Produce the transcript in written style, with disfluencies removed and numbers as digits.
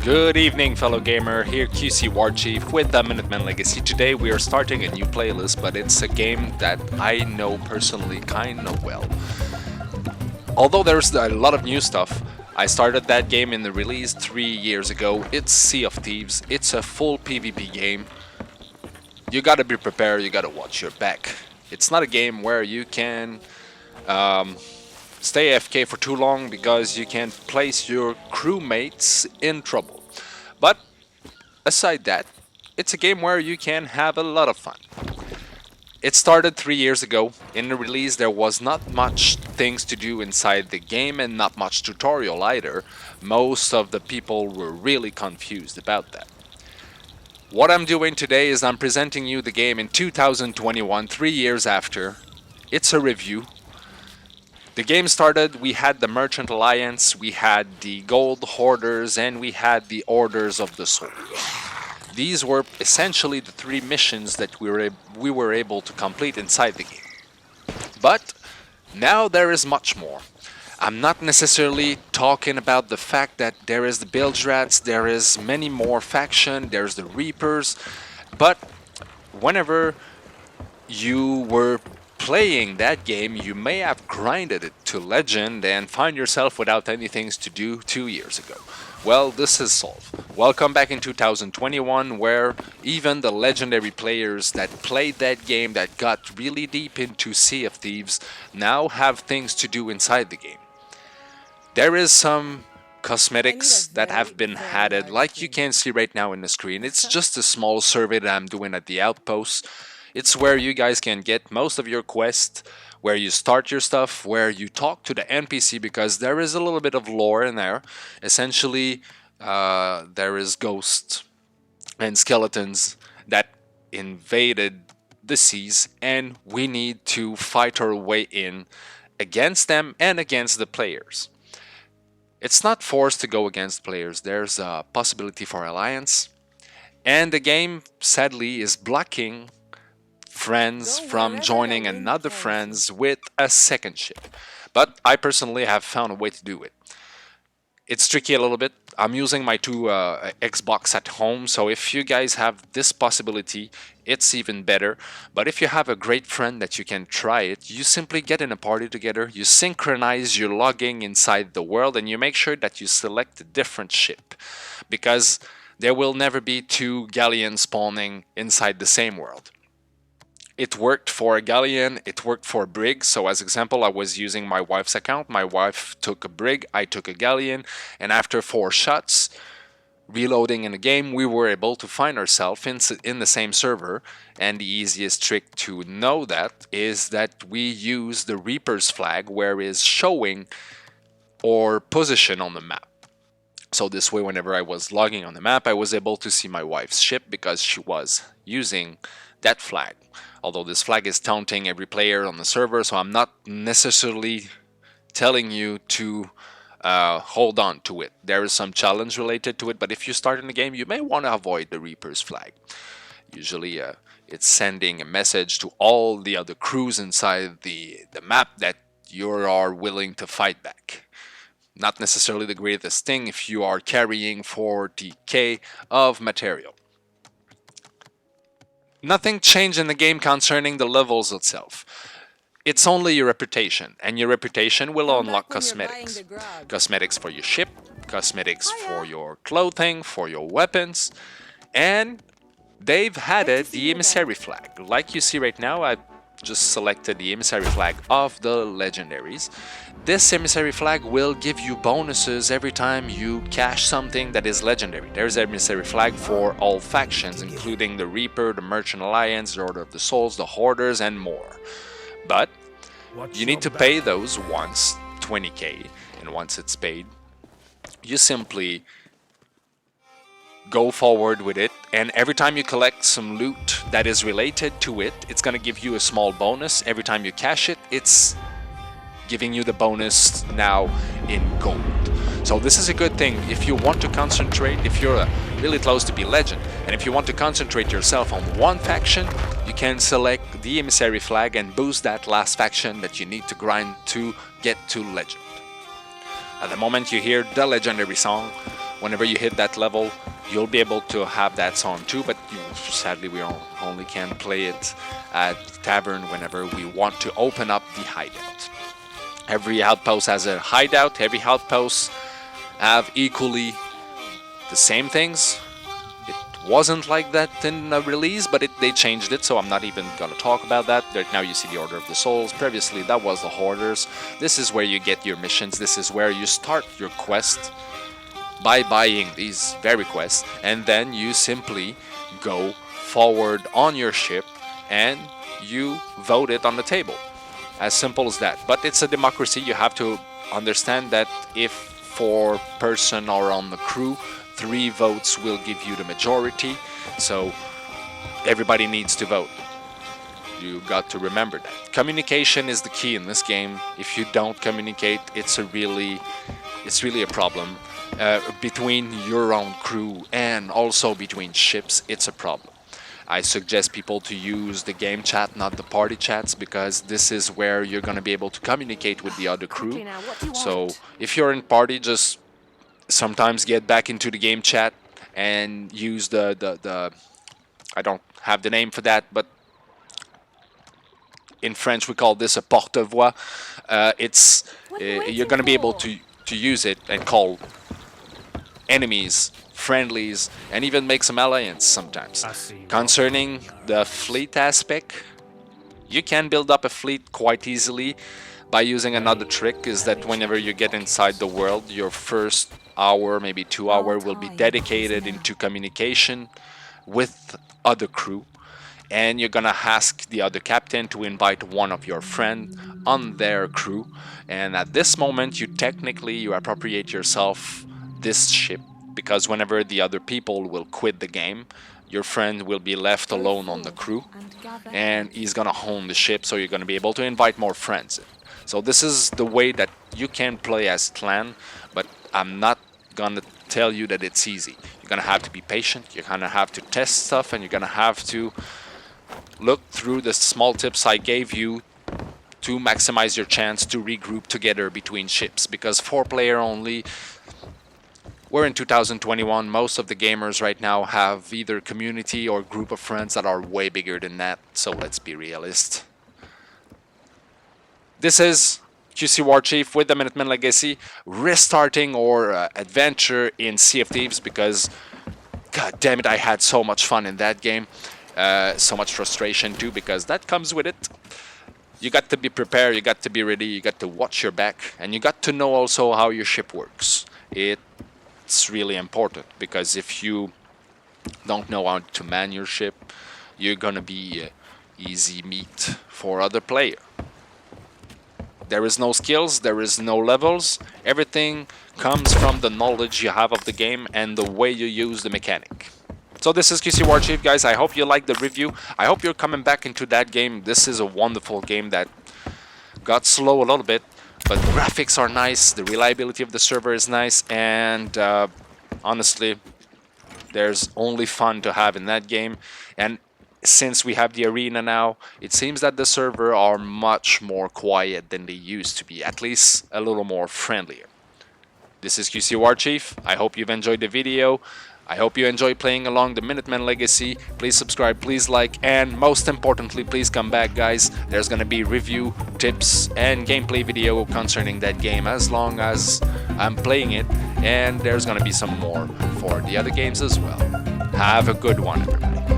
Good evening, fellow gamer. Here QcWarChief with the Minutemen Legacy. Today we are starting a new playlist, but it's a game that I know personally kinda well. Although there's a lot of new stuff, I started that game in the release 3 years ago. It's Sea of Thieves. It's a full PvP game. You gotta be prepared, you gotta watch your back. It's not a game where you can stay AFK for too long because you can place your crewmates in trouble. But aside that, it's a game where you can have a lot of fun. It started 3 years ago. In the release there was not much things to do inside the game and not much tutorial either. Most of the people were really confused about that. What I'm doing today is I'm presenting you the game in 2021, 3 years after. It's a review. The game started, we had the Merchant Alliance, we had the Gold Hoarders, and we had the Orders of the Soul. These were essentially the 3 missions that we were able to complete inside the game. But now there is much more. I'm not necessarily talking about the fact that there is the Bilgerats, there is many more faction, there's the Reapers, but whenever you were playing that game, you may have grinded it to legend and find yourself without anything to do 2 years ago. Well, this is solved. Welcome back in 2021, where even the legendary players that played that game, that got really deep into Sea of Thieves, now have things to do inside the game. There is some cosmetics that have been added, like you can see right now in the screen. It's just a small survey that I'm doing at the outpost. It's where you guys can get most of your quests, where you start your stuff, where you talk to the NPC, because there is a little bit of lore in there. Essentially, there is ghosts and skeletons that invaded the seas, and we need to fight our way in against them and against the players. It's not forced to go against players. There's a possibility for alliance, and the game sadly is blocking friends from joining another friends with a second ship. But I personally have found a way to do it. It's tricky a little bit. I'm using my 2 Xbox at home, so if you guys have this possibility, it's even better. But if you have a great friend that you can try it, you simply get in a party together, you synchronize your logging inside the world, and you make sure that you select a different ship. Because there will never be 2 galleons spawning inside the same world. It worked for a galleon, it worked for a brig. So as example, I was using my wife's account. My wife took a brig, I took a galleon, and after 4 shots, reloading in the game, we were able to find ourselves in the same server. And the easiest trick to know that is that we use the Reaper's flag, where is showing our position on the map. So this way, whenever I was logging on the map, I was able to see my wife's ship because she was using that flag. Although this flag is taunting every player on the server, so I'm not necessarily telling you to hold on to it. There is some challenge related to it, but if you start in the game, you may want to avoid the Reaper's flag. Usually it's sending a message to all the other crews inside the map that you are willing to fight back. Not necessarily the greatest thing if you are carrying 40k of material. Nothing changed in the game concerning the levels itself. It's only your reputation, and your reputation will unlock cosmetics. Cosmetics for your ship, cosmetics for your clothing, for your weapons, and they've added the emissary flag. Like you see right now, I've just selected the emissary flag of the legendaries. This emissary flag will give you bonuses every time you cash something that is legendary. There's an emissary flag for all factions, including the Reaper, the Merchant Alliance, the Order of the Souls, the Hoarders, and more. But you need to pay those once, 20k, and once it's paid, you simply go forward with it, and every time you collect some loot that is related to it, it's going to give you a small bonus. Every time you cash it, it's giving you the bonus now in gold. So this is a good thing if you want to concentrate, if you're really close to be legend, and if you want to concentrate yourself on one faction, you can select the emissary flag and boost that last faction that you need to grind to get to legend. At the moment you hear the legendary song, Whenever you hit that level, you'll be able to have that song too, but sadly we only can play it at tavern whenever we want to open up the hideout. Every outpost has a hideout. Every outpost have equally the same things. It wasn't like that in the release, but they changed it, so I'm not even gonna talk about that. Right now you see the Order of the Souls. Previously that was the Hoarders. This is where you get your missions. This is where you start your quest by buying these very quests, and then you simply go forward on your ship and you vote it on the table. As simple as that. But it's a democracy. You have to understand that if 4 person are on the crew, 3 votes will give you the majority, so everybody needs to vote. You got to remember that. Communication is the key in this game. If you don't communicate, it's really a problem. Between your own crew and also between ships, it's a problem. I suggest people to use the game chat, not the party chats, because this is where you're going to be able to communicate with the other crew. So if you're in party, just sometimes get back into the game chat and use the I don't have the name for that, but in French we call this a porte-voix. You're going to be able to use it and call enemies, friendlies, and even make some alliance sometimes. Concerning the fleet aspect, you can build up a fleet quite easily by using another trick, is that whenever you get inside the world, your first hour, maybe 2 hours, will be dedicated into communication with other crew, and you're gonna ask the other captain to invite one of your friends on their crew, and at this moment you appropriate yourself this ship, because whenever the other people will quit the game, your friend will be left alone on the crew and he's gonna own the ship, so you're gonna be able to invite more friends in. So this is the way that you can play as clan, but I'm not gonna tell you that it's easy. You're gonna have to be patient, you're gonna have to test stuff, and you're gonna have to look through the small tips I gave you to maximize your chance to regroup together between ships, because 4-player only. We're in 2021, most of the gamers right now have either community or group of friends that are way bigger than that, so let's be realist. This is QcWarChief with the Minutemen Legacy, restarting our adventure in Sea of Thieves, because god damn it, I had so much fun in that game. So much frustration too, because that comes with it. You got to be prepared, you got to be ready, you got to watch your back, and you got to know also how your ship works. It's really important, because if you don't know how to man your ship, you're gonna be easy meat for other player. There is no skills, there is no levels, everything comes from the knowledge you have of the game and the way you use the mechanic. So this is QcWarChief, guys. I hope you liked the review. I hope you're coming back into that game. This is a wonderful game that got slow a little bit, but the graphics are nice, the reliability of the server is nice, and honestly, there's only fun to have in that game. And since we have the arena now, it seems that the server are much more quiet than they used to be, at least a little more friendlier. This is QcWarChief. I hope you've enjoyed the video. I hope you enjoy playing along the Minutemen Legacy. Please subscribe, please like, and most importantly, please come back, guys. There's gonna be review, tips, and gameplay video concerning that game as long as I'm playing it, and there's gonna be some more for the other games as well. Have a good one, everybody.